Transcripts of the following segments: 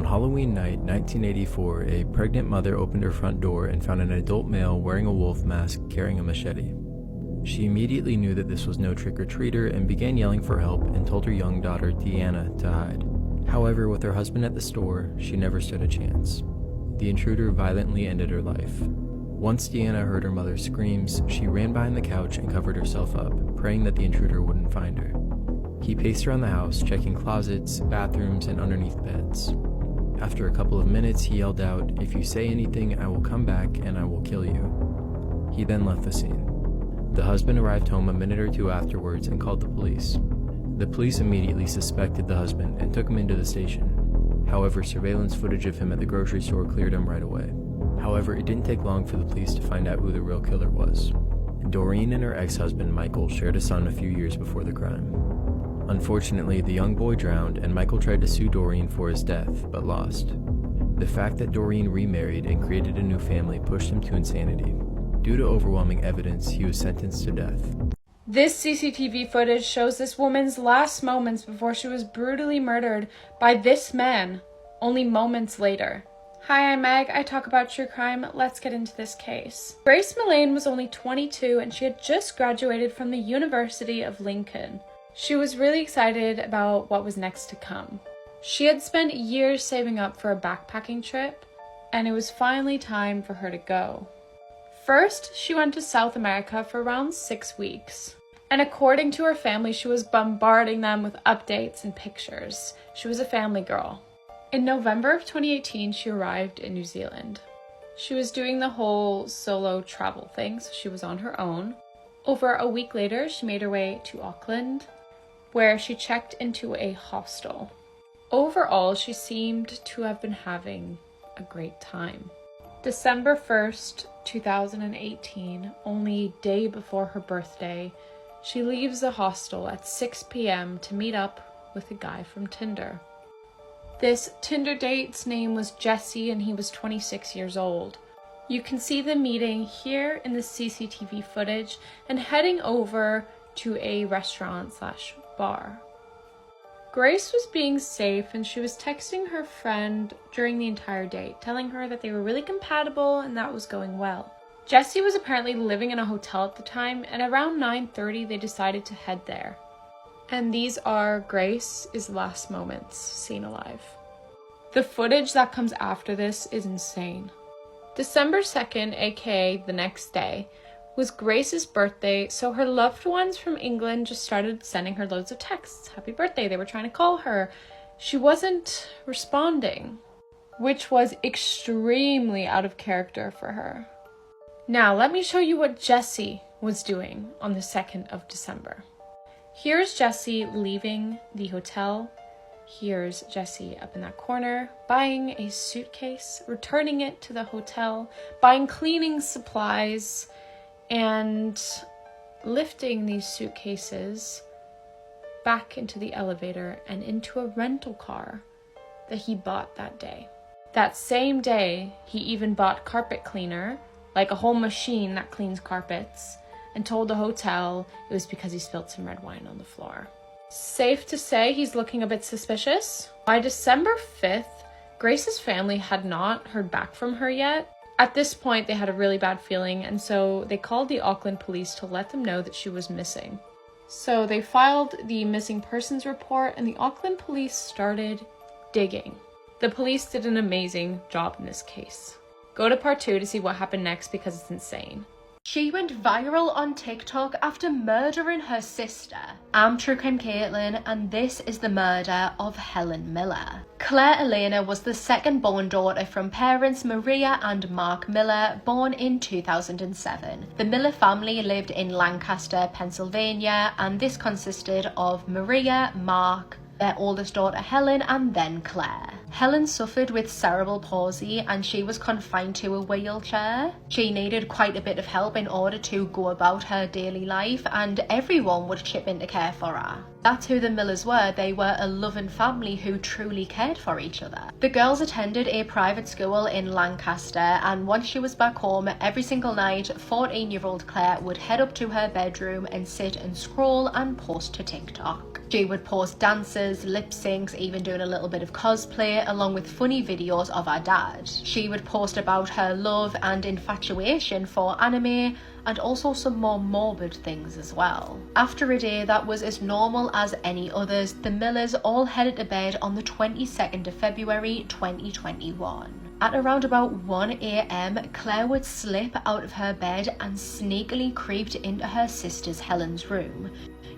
On Halloween night, 1984, a pregnant mother opened her front door and found an adult male wearing a wolf mask carrying a machete. She immediately knew that this was no trick-or-treater and began yelling for help and told her young daughter, Deanna, to hide. However, with her husband at the store, she never stood a chance. The intruder violently ended her life. Once Deanna heard her mother's screams, she ran behind the couch and covered herself up, praying that the intruder wouldn't find her. He paced around the house, checking closets, bathrooms, and underneath beds. After a couple of minutes, he yelled out, "If you say anything, I will come back and I will kill you." He then left the scene. The husband arrived home a minute or two afterwards and called the police. The police immediately suspected the husband and took him into the station. However, surveillance footage of him at the grocery store cleared him right away. However, it didn't take long for the police to find out who the real killer was. Doreen and her ex-husband Michael shared a son a few years before the crime. Unfortunately, the young boy drowned and Michael tried to sue Doreen for his death, but lost. The fact that Doreen remarried and created a new family pushed him to insanity. Due to overwhelming evidence, he was sentenced to death. This CCTV footage shows this woman's last moments before she was brutally murdered by this man, only moments later. Hi, I'm Meg. I talk about true crime. Let's get into this case. Grace Millane was only 22 and she had just graduated from the University of Lincoln. She was really excited about what was next to come. She had spent years saving up for a backpacking trip, and it was finally time for her to go. First, she went to South America for around 6 weeks. And according to her family, she was bombarding them with updates and pictures. She was a family girl. In November of 2018, she arrived in New Zealand. She was doing the whole solo travel thing, so she was on her own. Over a week later, she made her way to Auckland, where she checked into a hostel. Overall, she seemed to have been having a great time. December 1st, 2018, only a day before her birthday, she leaves the hostel at 6 p.m. to meet up with a guy from Tinder. This Tinder date's name was Jesse and he was 26 years old. You can see them meeting here in the CCTV footage and heading over to a restaurant/bar. Grace was being safe and she was texting her friend during the entire date, telling her that they were really compatible and that was going well. Jesse was apparently living in a hotel at the time, and around 9:30 they decided to head there. And these are Grace's last moments seen alive. The footage that comes after this is insane. December 2nd, aka the next day, was Grace's birthday, so her loved ones from England just started sending her loads of texts. Happy birthday, they were trying to call her. She wasn't responding, which was extremely out of character for her. Now, let me show you what Jesse was doing on the 2nd of December. Here's Jesse leaving the hotel. Here's Jesse up in that corner, buying a suitcase, returning it to the hotel, buying cleaning supplies, and lifting these suitcases back into the elevator and into a rental car that he bought that day. That same day, he even bought carpet cleaner, like a whole machine that cleans carpets, and told the hotel it was because he spilled some red wine on the floor. Safe to say he's looking a bit suspicious. By December 5th, Grace's family had not heard back from her yet. At this point, they had a really bad feeling, and so they called the Auckland police to let them know that she was missing. So they filed the missing persons report, and the Auckland police started digging. The police did an amazing job in this case. Go to part 2 to see what happened next because it's insane. She went viral on TikTok after murdering her sister. I'm True Crime Caitlin, and this is the murder of Helen Miller. Claire Elena was the second-born daughter from parents Maria and Mark Miller, born in 2007. The Miller family lived in Lancaster, Pennsylvania, and this consisted of Maria, Mark, their oldest daughter Helen, and then Claire. Helen suffered with cerebral palsy and she was confined to a wheelchair. She needed quite a bit of help in order to go about her daily life, and everyone would chip in to care for her. That's who the Millers were. They were a loving family who truly cared for each other. The girls attended a private school in Lancaster, and once she was back home, every single night, 14-year-old Claire would head up to her bedroom and sit and scroll and post to TikTok. She would post dances, lip syncs, even doing a little bit of cosplay, anime along with funny videos of her dad. She would post about her love and infatuation for anime and also some more morbid things as well. After a day that was as normal as any others, the Millers all headed to bed on the 22nd of February 2021. At around about 1 AM, Claire would slip out of her bed and sneakily creeped into her sister's Helen's room.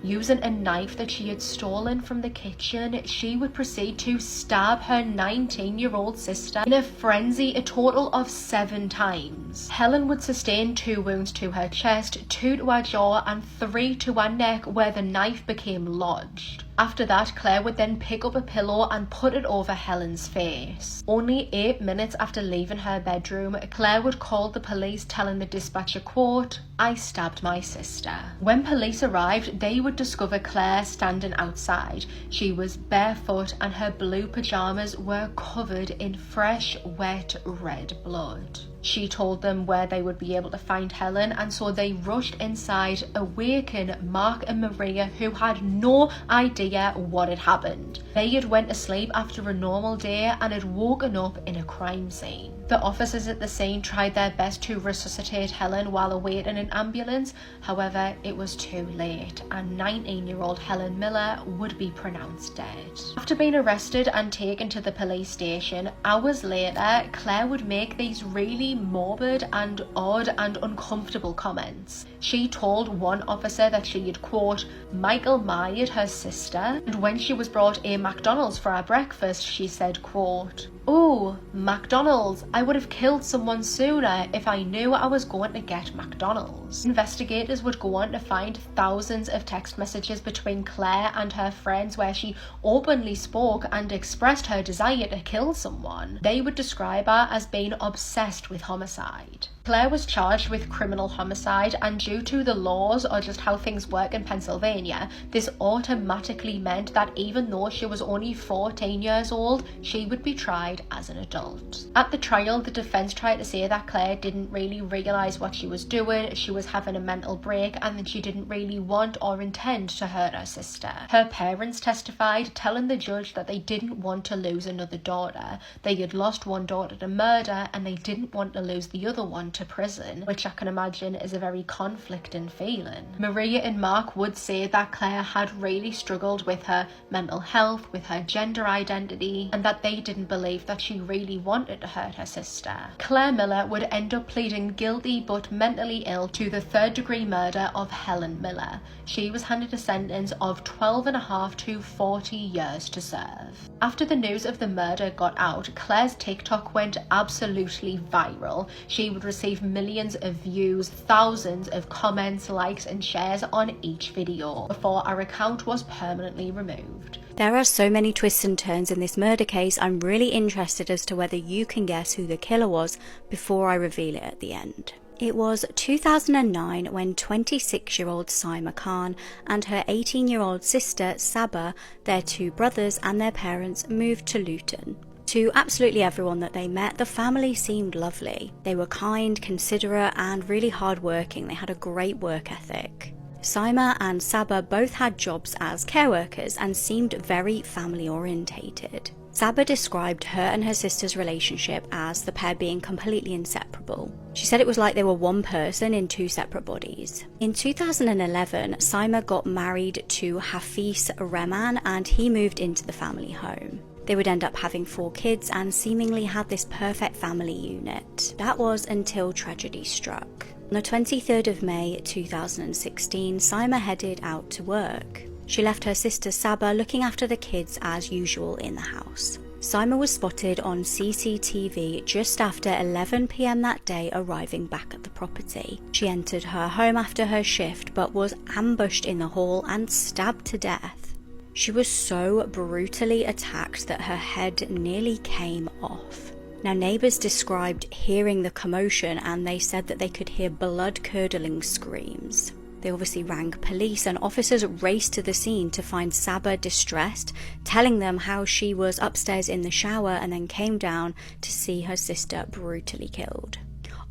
Using a knife that she had stolen from the kitchen, she would proceed to stab her 19-year-old sister in a frenzy a total of 7 times. Helen would sustain 2 wounds to her chest, 2 to her jaw and 3 to her neck where the knife became lodged. After that, Claire would then pick up a pillow and put it over Helen's face. Only 8 minutes after leaving her bedroom, Claire would call the police telling the dispatcher, quote, "I stabbed my sister." When police arrived, they would discover Claire standing outside. She was barefoot and her blue pajamas were covered in fresh, wet, red blood. She told them where they would be able to find Helen, and so they rushed inside, awaken Mark and Maria, who had no idea what had happened. They had went to sleep after a normal day and had woken up in a crime scene. The officers at the scene tried their best to resuscitate Helen while awaiting an ambulance. However, it was too late, and 19-year-old Helen Miller would be pronounced dead. After being arrested and taken to the police station, hours later, Claire would make these really morbid and odd and uncomfortable comments. She told one officer that she had, quote, Michael Myred her sister, and when she was brought a McDonald's for her breakfast, she said, quote, "Oh, McDonald's, I would have killed someone sooner if I knew I was going to get McDonald's." Investigators would go on to find thousands of text messages between Claire and her friends where she openly spoke and expressed her desire to kill someone. They would describe her as being obsessed with homicide. Claire was charged with criminal homicide, and due to the laws or just how things work in Pennsylvania, this automatically meant that even though she was only 14 years old, she would be tried as an adult. At the trial, the defense tried to say that Claire didn't really realize what she was doing, she was having a mental break, and that she didn't really want or intend to hurt her sister. Her parents testified, telling the judge that they didn't want to lose another daughter. They had lost one daughter to murder, and they didn't want to lose the other one to prison, which I can imagine is a very conflicting feeling. Maria and Mark would say that Claire had really struggled with her mental health, with her gender identity, and that they didn't believe that she really wanted to hurt her sister. Claire Miller would end up pleading guilty but mentally ill to the 3rd-degree murder of Helen Miller. She was handed a sentence of 12.5 to 40 years to serve. After the news of the murder got out, Claire's TikTok went absolutely viral. She would receive millions of views, thousands of comments, likes and shares on each video before her account was permanently removed. There are so many twists and turns in this murder case. I'm really interested as to whether you can guess who the killer was before I reveal it at the end. It was 2009 when 26-year-old Saima Khan and her 18-year-old sister Saba, their 2 brothers and their parents moved to Luton. To absolutely everyone that they met, the family seemed lovely. They were kind, considerate and really hardworking. They had a great work ethic. Saima and Saba both had jobs as care workers and seemed very family orientated. Saba described her and her sister's relationship as the pair being completely inseparable. She said it was like they were one person in 2 separate bodies. In 2011, Saima got married to Hafiz Rehman and he moved into the family home. They would end up having 4 kids and seemingly had this perfect family unit. That was until tragedy struck. On the 23rd of May 2016, Saima headed out to work. She left her sister Saba looking after the kids as usual in the house. Saima was spotted on CCTV just after 11 PM that day arriving back at the property. She entered her home after her shift but was ambushed in the hall and stabbed to death. She was so brutally attacked that her head nearly came off. Now, neighbours described hearing the commotion and they said that they could hear blood-curdling screams. They obviously rang police and officers raced to the scene to find Saba distressed, telling them how she was upstairs in the shower and then came down to see her sister brutally killed.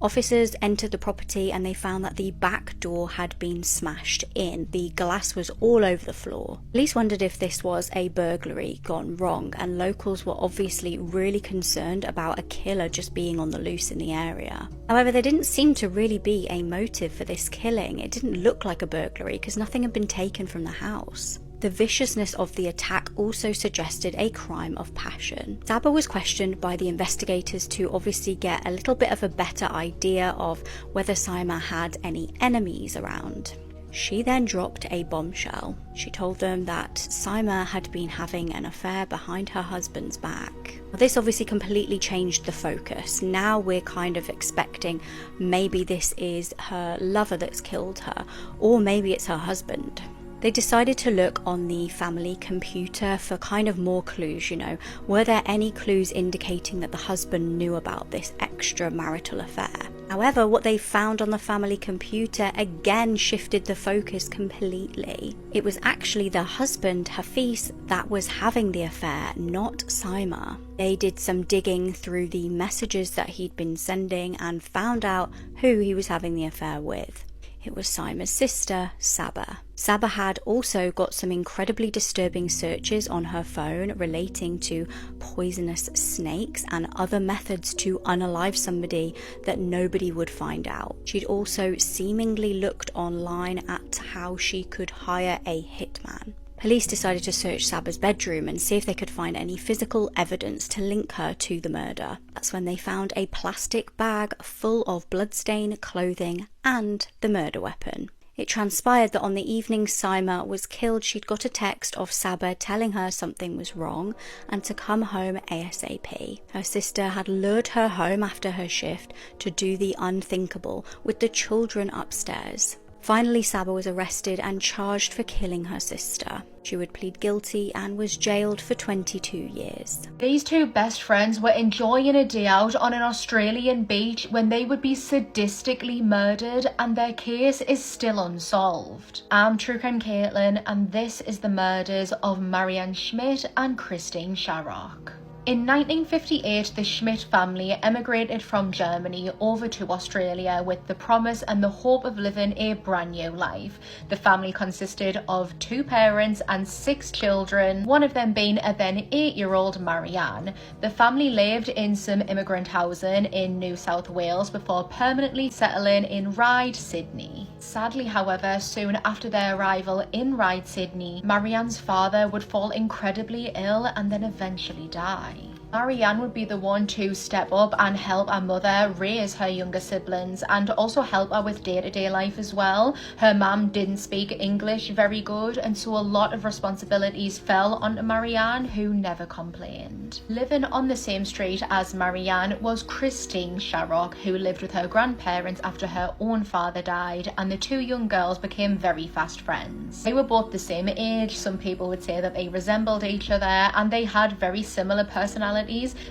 Officers entered the property and they found that the back door had been smashed in. The glass was all over the floor. Police wondered if this was a burglary gone wrong, and locals were obviously really concerned about a killer just being on the loose in the area. However, there didn't seem to really be a motive for this killing. It didn't look like a burglary because nothing had been taken from the house. The viciousness of the attack also suggested a crime of passion. Saba was questioned by the investigators to obviously get a little bit of a better idea of whether Saima had any enemies around. She then dropped a bombshell. She told them that Saima had been having an affair behind her husband's back. This obviously completely changed the focus. Now we're kind of expecting maybe this is her lover that's killed her, or maybe it's her husband. They decided to look on the family computer for kind of more clues, were there any clues indicating that the husband knew about this extramarital affair? However, what they found on the family computer again shifted the focus completely. It was actually the husband, Hafiz, that was having the affair, not Saima. They did some digging through the messages that he'd been sending and found out who he was having the affair with. It was Saima's sister, Saba. Saba had also got some incredibly disturbing searches on her phone relating to poisonous snakes and other methods to unalive somebody that nobody would find out. She'd also seemingly looked online at how she could hire a hitman. Police decided to search Saba's bedroom and see if they could find any physical evidence to link her to the murder. That's when they found a plastic bag full of bloodstained clothing and the murder weapon. It transpired that on the evening Saima was killed, she'd got a text of Saba telling her something was wrong and to come home ASAP. Her sister had lured her home after her shift to do the unthinkable with the children upstairs. Finally, Saba was arrested and charged for killing her sister. She would plead guilty and was jailed for 22 years. These two best friends were enjoying a day out on an Australian beach when they would be sadistically murdered, and their case is still unsolved. I'm True Crime Caitlin, and this is the murders of Marianne Schmidt and Christine Sharrock. In 1958, the Schmidt family emigrated from Germany over to Australia with the promise and the hope of living a brand new life. The family consisted of 2 parents and 6 children, one of them being a then 8-year-old Marianne. The family lived in some immigrant housing in New South Wales before permanently settling in Ryde, Sydney. Sadly, however, soon after their arrival in Ryde, Sydney, Marianne's father would fall incredibly ill and then eventually die. Marianne would be the one to step up and help her mother raise her younger siblings and also help her with day-to-day life as well. Her mum didn't speak English very good, and so a lot of responsibilities fell onto Marianne, who never complained. Living on the same street as Marianne was Christine Sharrock, who lived with her grandparents after her own father died, and the 2 young girls became very fast friends. They were both the same age. Some people would say that they resembled each other, and they had very similar personalities.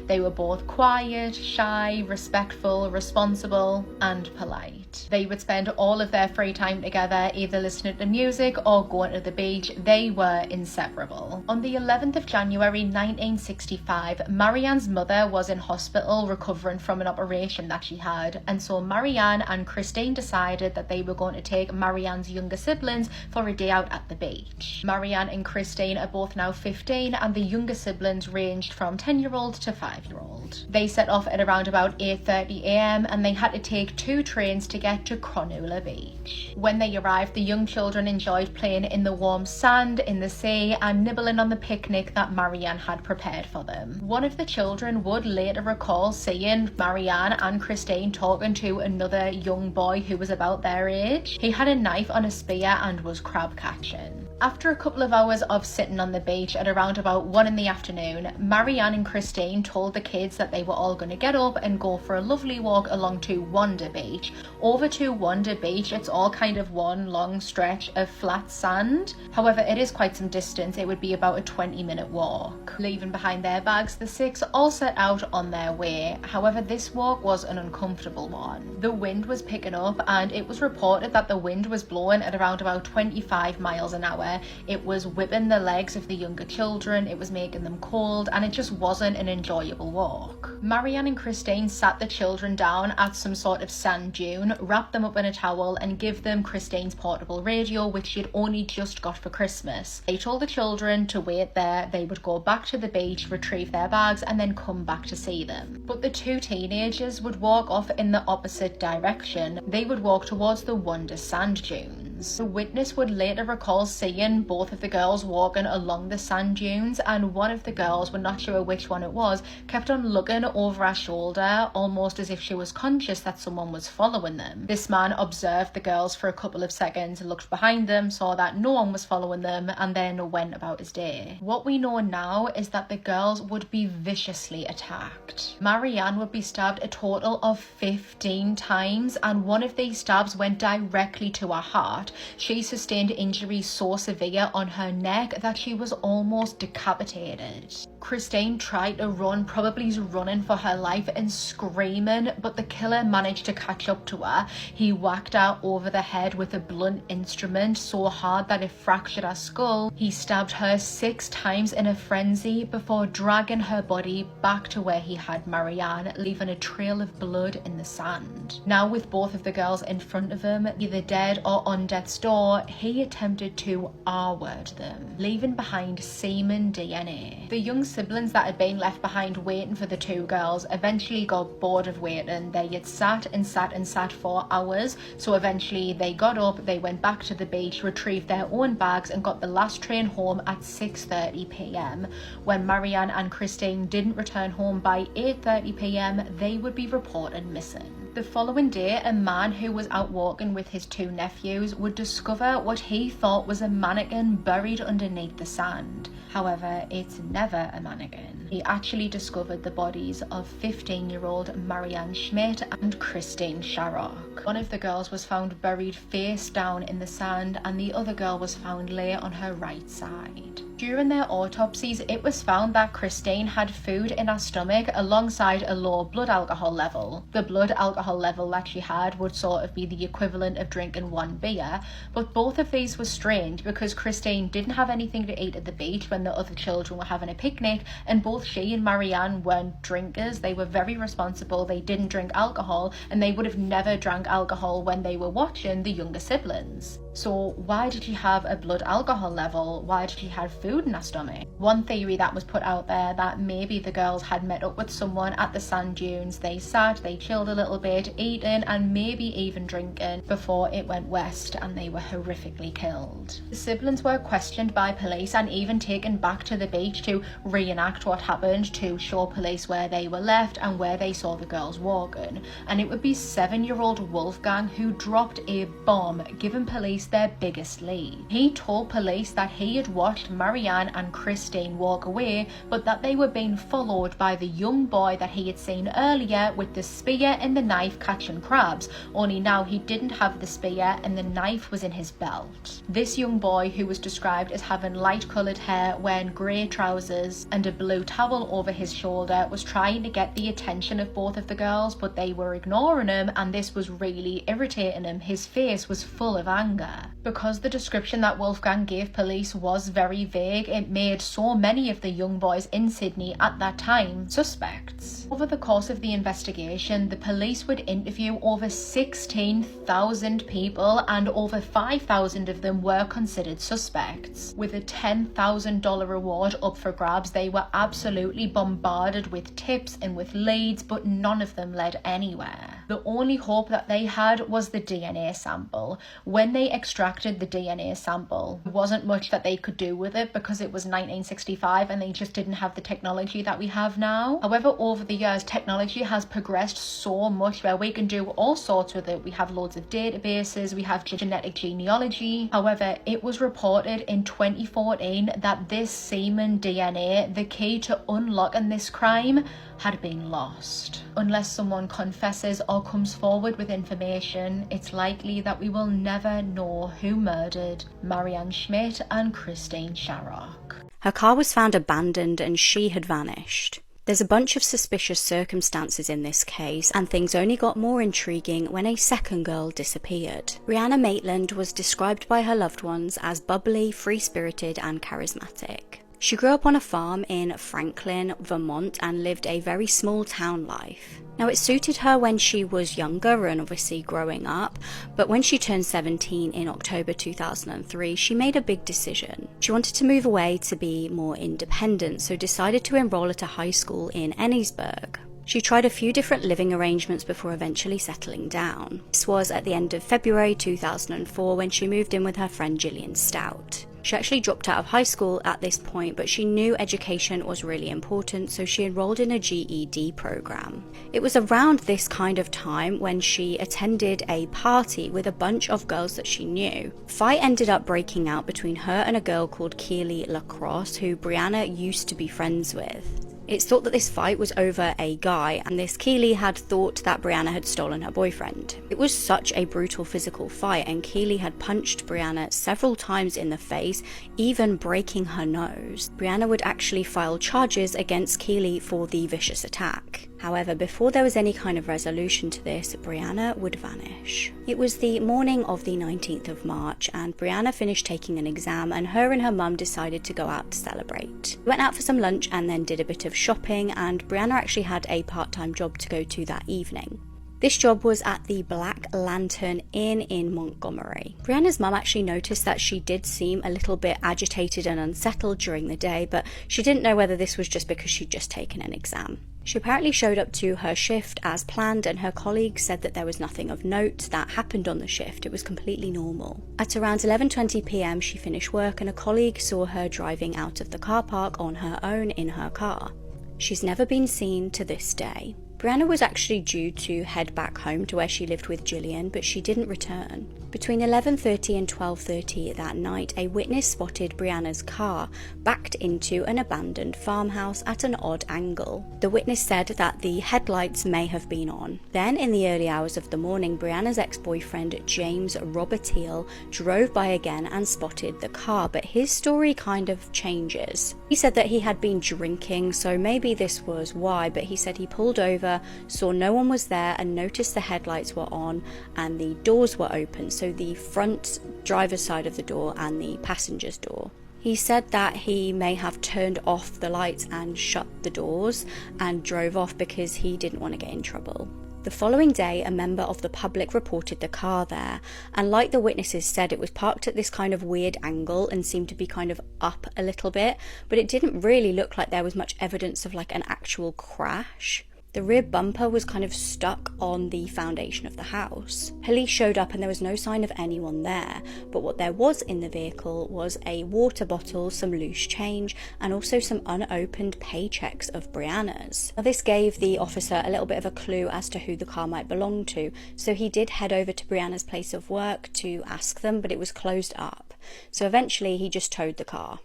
They were both quiet, shy, respectful, responsible, and polite. They would spend all of their free time together, either listening to music or going to the beach. They were inseparable. On the 11th of January 1965, Marianne's mother was in hospital recovering from an operation that she had, and so Marianne and Christine decided that they were going to take Marianne's younger siblings for a day out at the beach. Marianne and Christine are both now 15, and the younger siblings ranged from 10-year-old to 5-year-old. They set off at around about 8:30 a.m. and they had to take 2 trains to get to Cronulla Beach. When they arrived, the young children enjoyed playing in the warm sand, in the sea, and nibbling on the picnic that Marianne had prepared for them. One of the children would later recall seeing Marianne and Christine talking to another young boy who was about their age. He had a knife on a spear and was crab catching. After a couple of hours of sitting on the beach at around about 1 in the afternoon, Marianne and Christine told the kids that they were all going to get up and go for a lovely walk along to Wanda Beach. Over to Wanda Beach, it's all kind of one long stretch of flat sand. However, it is quite some distance. It would be about a 20-minute walk. Leaving behind their bags, the 6 all set out on their way. However, this walk was an uncomfortable one. The wind was picking up, and it was reported that the wind was blowing at around about 25 miles an hour. It was whipping the legs of the younger children, it was making them cold, and it just wasn't an enjoyable walk. Marianne and Christine sat the children down at some sort of sand dune, wrapped them up in a towel and give them Christine's portable radio, which she'd only just got for Christmas. They told the children to wait there, they would go back to the beach, retrieve their bags and then come back to see them. But the two teenagers would walk off in the opposite direction. They would walk towards the Wonder sand dunes. The witness would later recall seeing both of the girls walking along the sand dunes, and one of the girls, we're not sure which one it was, kept on looking over her shoulder almost as if she was conscious that someone was following them. This man observed the girls for a couple of seconds, looked behind them, saw that no one was following them and then went about his day. What we know now is that the girls would be viciously attacked. Marianne would be stabbed a total of 15 times, and one of these stabs went directly to her heart. She sustained injuries so severe on her neck that she was almost decapitated. Christine tried to run, probably running for her life and screaming, but the killer managed to catch up to her. He whacked her over the head with a blunt instrument so hard that it fractured her skull. He stabbed her 6 times in a frenzy before dragging her body back to where he had Marianne, leaving a trail of blood in the sand. Now with both of the girls in front of him, either dead or on death's door, he attempted to R-word them, leaving behind semen DNA. The young siblings that had been left behind waiting for the two girls eventually got bored of waiting. They had sat and sat and sat for hours, so eventually they got up, they went back to the beach, retrieved their own bags and got the last train home at 6:30 p.m. When Marianne and Christine didn't return home by 8:30 p.m, they would be reported missing. The following day, a man who was out walking with his 2 nephews would discover what he thought was a mannequin buried underneath the sand. However, it's never a mannequin. He actually discovered the bodies of 15-year-old Marianne Schmidt and Christine Sharrock. One of the girls was found buried face down in the sand and the other girl was found lay on her right side. During their autopsies, it was found that Christine had food in her stomach alongside a low blood alcohol level. The blood alcohol level that she had would sort of be the equivalent of drinking 1 beer, but both of these were strange because Christine didn't have anything to eat at the beach when the other children were having a picnic, and both she and Marianne weren't drinkers. They were very responsible, they didn't drink alcohol, and they would have never drank alcohol when they were watching the younger siblings. So why did she have a blood alcohol level? Why did she have food in her stomach? One theory that was put out there that maybe the girls had met up with someone at the sand dunes, they sat, they chilled a little bit, eating and maybe even drinking before it went west and they were horrifically killed. The siblings were questioned by police and even taken back to the beach to reenact what happened, to show police where they were left and where they saw the girls walking. And it would be 7-year-old Wolfgang who dropped a bomb, giving police their biggest lead. He told police that he had watched Marianne and Christine walk away, but that they were being followed by the young boy that he had seen earlier with the spear and the knife catching crabs, only now he didn't have the spear and the knife was in his belt. This young boy, who was described as having light coloured hair, wearing grey trousers and a blue towel over his shoulder, was trying to get the attention of both of the girls, but they were ignoring him and this was really irritating him. His face was full of anger. Because the description that Wolfgang gave police was very vague, it made so many of the young boys in Sydney at that time suspects. Over the course of the investigation, the police would interview over 16,000 people and over 5,000 of them were considered suspects. With a $10,000 reward up for grabs, they were absolutely bombarded with tips and with leads, but none of them led anywhere. The only hope that they had was the DNA sample. When they extracted the DNA sample, there wasn't much that they could do with it because it was 1965 and they just didn't have the technology that we have now. However, over the years, technology has progressed so much where we can do all sorts with it. We have loads of databases, we have genetic genealogy. However, it was reported in 2014 that this semen DNA, the key to unlocking this crime, had been lost. Unless someone confesses or comes forward with information, it's likely that we will never know who murdered Marianne Schmidt and Christine Sharrock. Her car was found abandoned and she had vanished. There's a bunch of suspicious circumstances in this case, and things only got more intriguing when a second girl disappeared. Rihanna Maitland was described by her loved ones as bubbly, free-spirited and charismatic. She grew up on a farm in Franklin, Vermont, and lived a very small town life. Now, it suited her when she was younger and obviously growing up, but when she turned 17 in October 2003, she made a big decision. She wanted to move away to be more independent, so decided to enroll at a high school in Ennisburg. She tried a few different living arrangements before eventually settling down. This was at the end of February 2004 when she moved in with her friend Jillian Stout. She actually dropped out of high school at this point, but she knew education was really important, so she enrolled in a GED program. It was around this kind of time when she attended a party with a bunch of girls that she knew. A fight ended up breaking out between her and a girl called Keely LaCrosse, who Brianna used to be friends with. It's thought that this fight was over a guy, and this Keely had thought that Brianna had stolen her boyfriend. It was such a brutal physical fight, and Keely had punched Brianna several times in the face, even breaking her nose. Brianna would actually file charges against Keely for the vicious attack. However, before there was any kind of resolution to this, Brianna would vanish. It was the morning of the 19th of March, and Brianna finished taking an exam, and her and her mum decided to go out to celebrate. We went out for some lunch and then did a bit of shopping, and Brianna actually had a part-time job to go to that evening. This job was at the Black Lantern Inn in Montgomery. Brianna's mum actually noticed that she did seem a little bit agitated and unsettled during the day, but she didn't know whether this was just because she'd just taken an exam. She apparently showed up to her shift as planned, and her colleagues said that there was nothing of note that happened on the shift. It was completely normal. At around 11:20 p.m. she finished work, and a colleague saw her driving out of the car park on her own in her car. She's never been seen to this day. Brianna was actually due to head back home to where she lived with Jillian, but she didn't return. Between 11:30 and 12:30 that night, a witness spotted Brianna's car backed into an abandoned farmhouse at an odd angle. The witness said that the headlights may have been on. Then, in the early hours of the morning, Brianna's ex-boyfriend, James Robertiel, drove by again and spotted the car, but his story kind of changes. He said that he had been drinking, so maybe this was why, but he said he pulled over, saw no one was there, and noticed the headlights were on and the doors were open, so the front driver's side of the door and the passenger's door. He said that he may have turned off the lights and shut the doors and drove off because he didn't want to get in trouble. The following day, a member of the public reported the car there, and like the witnesses said, it was parked at this kind of weird angle and seemed to be kind of up a little bit, but it didn't really look like there was much evidence of like an actual crash. The rear bumper was kind of stuck on the foundation of the house. Police showed up and there was no sign of anyone there, but what there was in the vehicle was a water bottle, some loose change, and also some unopened paychecks of Brianna's. Now, this gave the officer a little bit of a clue as to who the car might belong to, so he did head over to Brianna's place of work to ask them, but it was closed up. So eventually he just towed the car.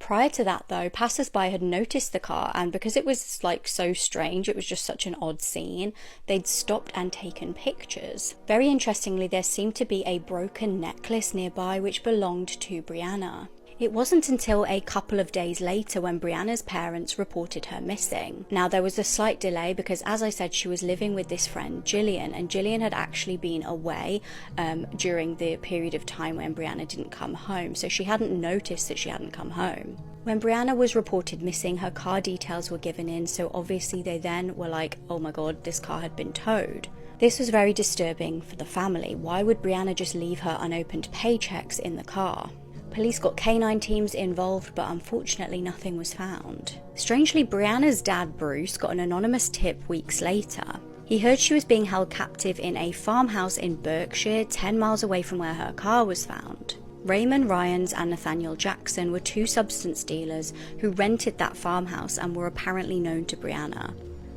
Prior to that though, passers-by had noticed the car, and because it was like so strange, it was just such an odd scene, they'd stopped and taken pictures. Very interestingly, there seemed to be a broken necklace nearby which belonged to Brianna. It wasn't until a couple of days later when Brianna's parents reported her missing. Now, there was a slight delay because, as I said, she was living with this friend Jillian, and Jillian had actually been away during the period of time when Brianna didn't come home, so she hadn't noticed that she hadn't come home. When Brianna was reported missing, her car details were given in, so obviously they then were like, oh my god, this car had been towed. This was very disturbing for the family. Why would Brianna just leave her unopened paychecks in the car? Police got canine teams involved, but unfortunately nothing was found. Strangely, Brianna's dad, Bruce, got an anonymous tip weeks later. He heard she was being held captive in a farmhouse in Berkshire, 10 miles away from where her car was found. Raymond Ryans and Nathaniel Jackson were two substance dealers who rented that farmhouse and were apparently known to Brianna.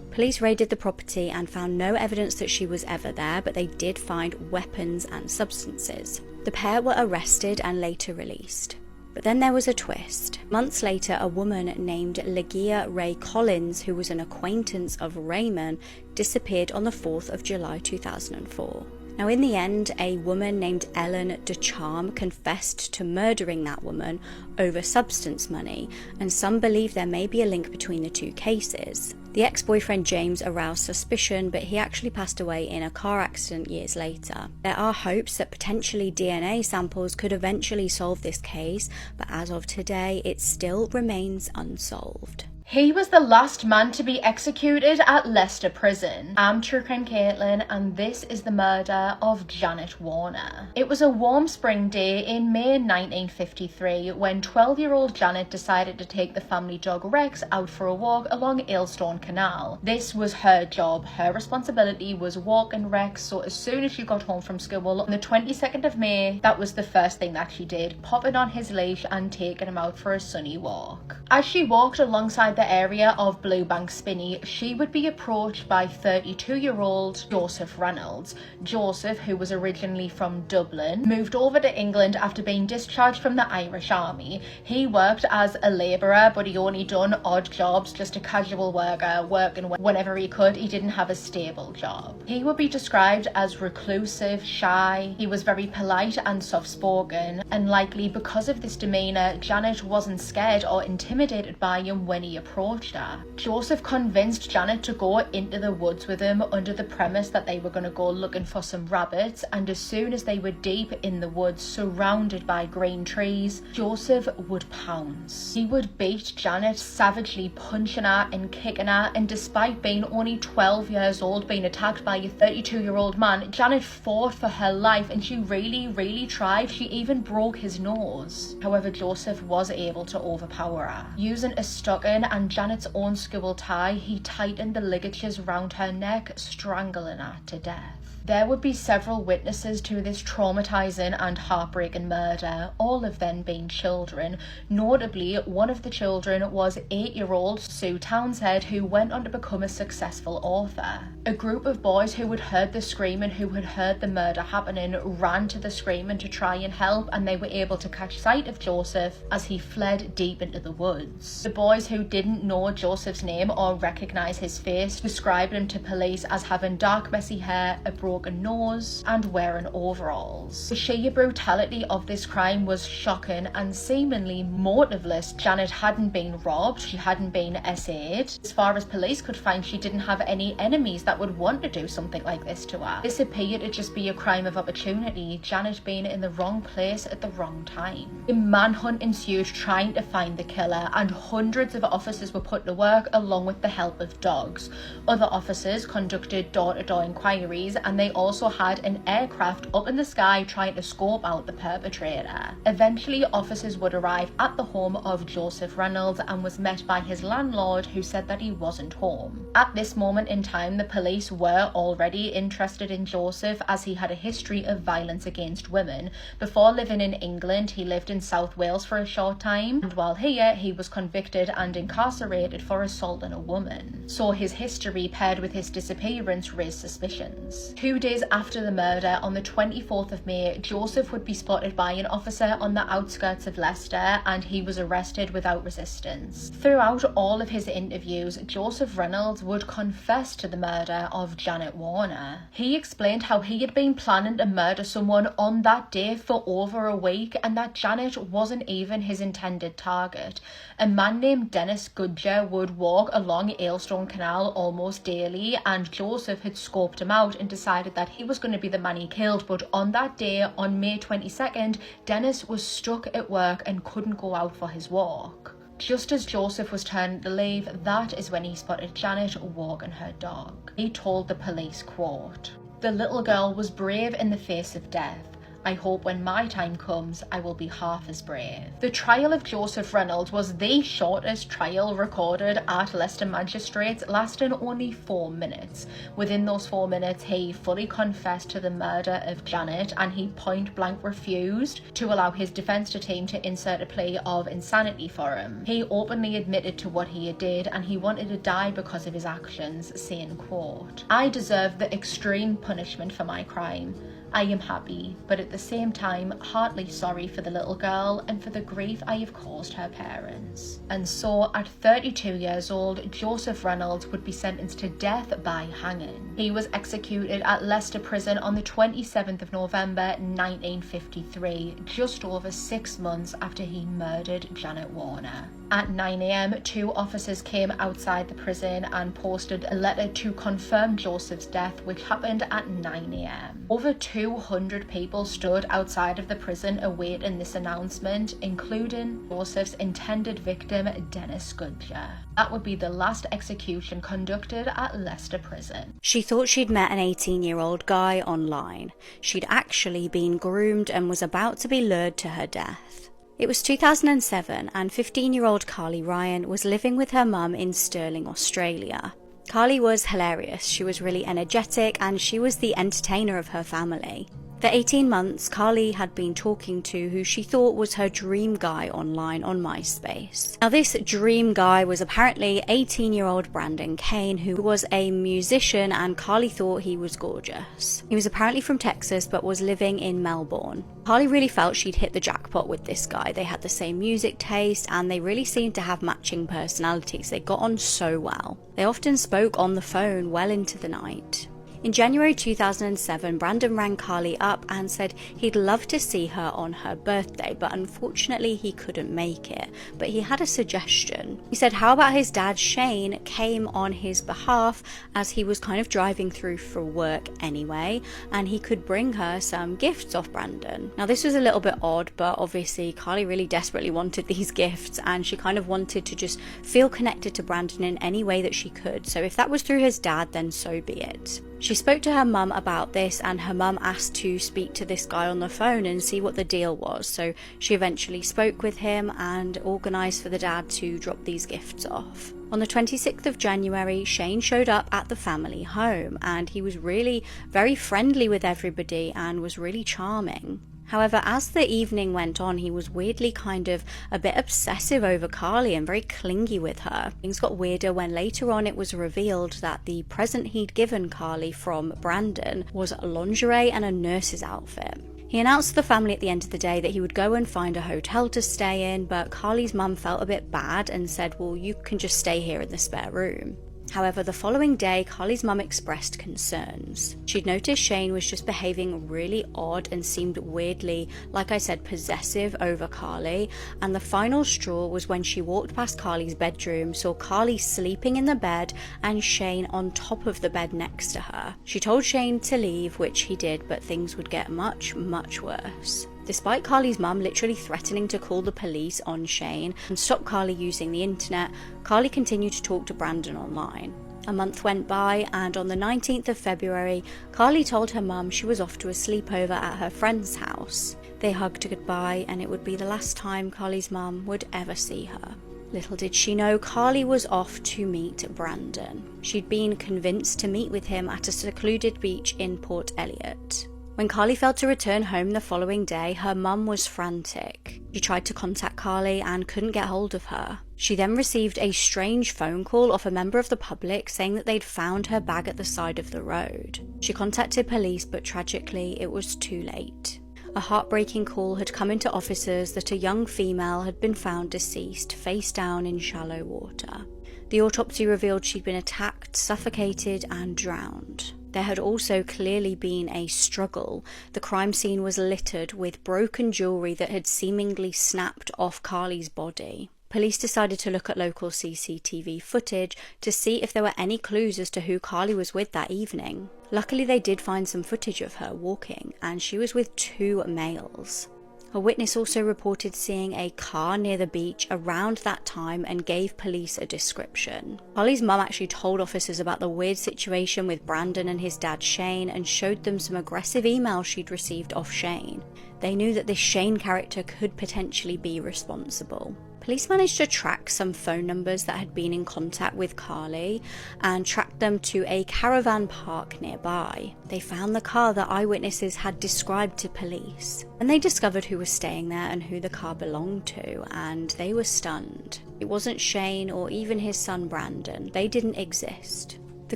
Police raided the property and found no evidence that she was ever there, but they did find weapons and substances. The pair were arrested and later released. But then there was a twist. Months later, a woman named Legia Ray Collins, who was an acquaintance of Raymond, disappeared on the 4th of July 2004. Now, in the end, a woman named Ellen Ducharme confessed to murdering that woman over substance money, and some believe there may be a link between the two cases. The ex-boyfriend James aroused suspicion, but he actually passed away in a car accident years later. There are hopes that potentially DNA samples could eventually solve this case, but as of today, it still remains unsolved. He was the last man to be executed at Leicester Prison. I'm True Crime Caitlin, and this is the murder of Janet Warner. It was a warm spring day in May 1953 when 12-year-old Janet decided to take the family dog Rex out for a walk along Aylestone Canal. This was her job. Her responsibility was walking Rex, so as soon as she got home from school on the 22nd of May, that was the first thing that she did, popping on his leash and taking him out for a sunny walk. As she walked alongside the area of Bluebank Spinney, she would be approached by 32-year-old Joseph Reynolds. Joseph, who was originally from Dublin, moved over to England after being discharged from the Irish Army. He worked as a labourer, but he only done odd jobs, just a casual worker, working whenever he could. He didn't have a stable job. He would be described as reclusive, shy. He was very polite and soft-spoken, and likely because of this demeanour, Janet wasn't scared or intimidated by him when he approached her. Joseph convinced Janet to go into the woods with him under the premise that they were going to go looking for some rabbits, and as soon as they were deep in the woods surrounded by green trees, Joseph would pounce. He would beat Janet, savagely punching her and kicking her, and despite being only 12 years old, being attacked by a 32-year-old man, Janet fought for her life, and she really tried. She even broke his nose. However, Joseph was able to overpower her. Using a stocking and Janet's own school tie, he tightened the ligatures round her neck, strangling her to death. There would be several witnesses to this traumatising and heartbreaking murder, all of them being children. Notably, one of the children was 8-year-old Sue Townsend, who went on to become a successful author. A group of boys who had heard the screaming, who had heard the murder happening, ran to the screaming to try and help, and they were able to catch sight of Joseph as he fled deep into the woods. The boys, who didn't know Joseph's name or recognise his face, described him to police as having dark messy hair, a broken nose, and wearing overalls. The sheer brutality of this crime was shocking and seemingly motiveless. Janet hadn't been robbed, she hadn't been SA'd. As far as police could find, she didn't have any enemies that would want to do something like this to her. This appeared to just be a crime of opportunity, Janet being in the wrong place at the wrong time. A manhunt ensued trying to find the killer, and hundreds of officers were put to work along with the help of dogs. Other officers conducted door-to-door inquiries, and they also had an aircraft up in the sky trying to scope out the perpetrator. Eventually, officers would arrive at the home of Joseph Reynolds and was met by his landlord, who said that he wasn't home. At this moment in time, the police were already interested in Joseph, as he had a history of violence against women. Before living in England, he lived in South Wales for a short time, and while here, he was convicted and incarcerated for assaulting a woman. So his history paired with his disappearance raised suspicions. 2 days after the murder, on the 24th of May, Joseph would be spotted by an officer on the outskirts of Leicester, and he was arrested without resistance. Throughout all of his interviews, Joseph Reynolds would confess to the murder of Janet Warner. He explained how he had been planning to murder someone on that day for over a week, and that Janet wasn't even his intended target. A man named Dennis Goodger would walk along Aylestone Canal almost daily, and Joseph had scoped him out and decided that he was going to be the man he killed. But on that day, on May 22nd, Dennis was stuck at work and couldn't go out for his walk. Just as Joseph was turning to leave, that is when he spotted Janet walking her dog. He told the police, quote, "The little girl was brave in the face of death. I hope when my time comes, I will be half as brave." The trial of Joseph Reynolds was the shortest trial recorded at Leicester Magistrates, lasting only 4 minutes. Within those 4 minutes, he fully confessed to the murder of Janet, and he point blank refused to allow his defence team to insert a plea of insanity for him. He openly admitted to what he did, and he wanted to die because of his actions, saying, quote, "I deserve the extreme punishment for my crime. I am happy, but at the same time, heartily sorry for the little girl and for the grief I have caused her parents. And so, at 32 years old, Joseph Reynolds would be sentenced to death by hanging. He was executed at Leicester Prison on the 27th of November 1953, just over 6 months after he murdered Janet Warner. At 9 a.m, 2 officers came outside the prison and posted a letter to confirm Joseph's death, which happened at 9 a.m. Over 200 people stood outside of the prison awaiting this announcement, including Joseph's intended victim, Dennis Goodger. That would be the last execution conducted at Leicester Prison. She thought she'd met an 18-year-old guy online. She'd actually been groomed and was about to be lured to her death. It was 2007 and 15-year-old Carly Ryan was living with her mum in Stirling, Australia. Carly was hilarious, she was really energetic and she was the entertainer of her family. For 18 months, Carly had been talking to who she thought was her dream guy online on MySpace. Now this dream guy was apparently 18-year-old Brandon Kane, who was a musician, and Carly thought he was gorgeous. He was apparently from Texas but was living in Melbourne. Carly really felt she'd hit the jackpot with this guy. They had the same music taste and they really seemed to have matching personalities. They got on so well. They often spoke on the phone well into the night. In January 2007, Brandon rang Carly up and said he'd love to see her on her birthday, but unfortunately he couldn't make it. But he had a suggestion. He said how about his dad Shane came on his behalf, as he was kind of driving through for work anyway, and he could bring her some gifts off Brandon. Now this was a little bit odd, but obviously Carly really desperately wanted these gifts and she kind of wanted to just feel connected to Brandon in any way that she could. So if that was through his dad, then so be it. She spoke to her mum about this and her mum asked to speak to this guy on the phone and see what the deal was. So she eventually spoke with him and organised for the dad to drop these gifts off. On the 26th of January, Shane showed up at the family home and he was really very friendly with everybody and was really charming. However, as the evening went on, he was weirdly kind of a bit obsessive over Carly and very clingy with her. Things got weirder when later on it was revealed that the present he'd given Carly from Brandon was lingerie and a nurse's outfit. He announced to the family at the end of the day that he would go and find a hotel to stay in, but Carly's mum felt a bit bad and said, well, you can just stay here in the spare room. However, the following day, Carly's mum expressed concerns. She'd noticed Shane was just behaving really odd and seemed weirdly, like I said, possessive over Carly, and the final straw was when she walked past Carly's bedroom, saw Carly sleeping in the bed and Shane on top of the bed next to her. She told Shane to leave, which he did, but things would get much, much worse. Despite Carly's mum literally threatening to call the police on Shane and stop Carly using the internet, Carly continued to talk to Brandon online. A month went by and on the 19th of February, Carly told her mum she was off to a sleepover at her friend's house. They hugged goodbye and it would be the last time Carly's mum would ever see her. Little did she know, Carly was off to meet Brandon. She'd been convinced to meet with him at a secluded beach in Port Elliot. When Carly failed to return home the following day, her mum was frantic. She tried to contact Carly and couldn't get hold of her. She then received a strange phone call off a member of the public saying that they'd found her bag at the side of the road. She contacted police, but tragically it was too late. A heartbreaking call had come into officers that a young female had been found deceased, face down in shallow water. The autopsy revealed she'd been attacked, suffocated and drowned. There had also clearly been a struggle. The crime scene was littered with broken jewellery that had seemingly snapped off Carly's body. Police decided to look at local CCTV footage to see if there were any clues as to who Carly was with that evening. Luckily, they did find some footage of her walking, and she was with 2 males. A witness also reported seeing a car near the beach around that time and gave police a description. Carly's mum actually told officers about the weird situation with Brandon and his dad Shane and showed them some aggressive emails she'd received off Shane. They knew that this Shane character could potentially be responsible. Police managed to track some phone numbers that had been in contact with Carly and tracked them to a caravan park nearby. They found the car that eyewitnesses had described to police. And they discovered who was staying there and who the car belonged to, and they were stunned. It wasn't Shane or even his son Brandon. They didn't exist. The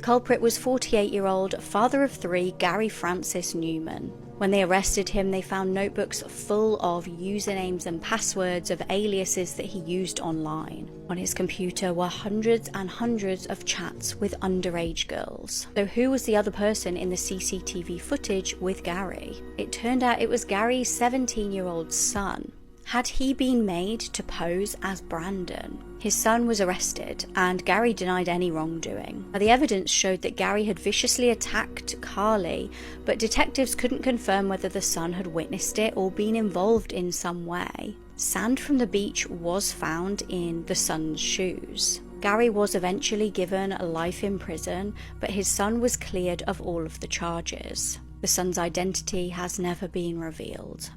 culprit was 48-year-old, father of 3, Gary Francis Newman. When they arrested him, they found notebooks full of usernames and passwords of aliases that he used online. On his computer were hundreds and hundreds of chats with underage girls. So who was the other person in the CCTV footage with Gary? It turned out it was Gary's 17-year-old son. Had he been made to pose as Brandon? His son was arrested, and Gary denied any wrongdoing. Now, the evidence showed that Gary had viciously attacked Carly, but detectives couldn't confirm whether the son had witnessed it or been involved in some way. Sand from the beach was found in the son's shoes. Gary was eventually given life in prison, but his son was cleared of all of the charges. The son's identity has never been revealed.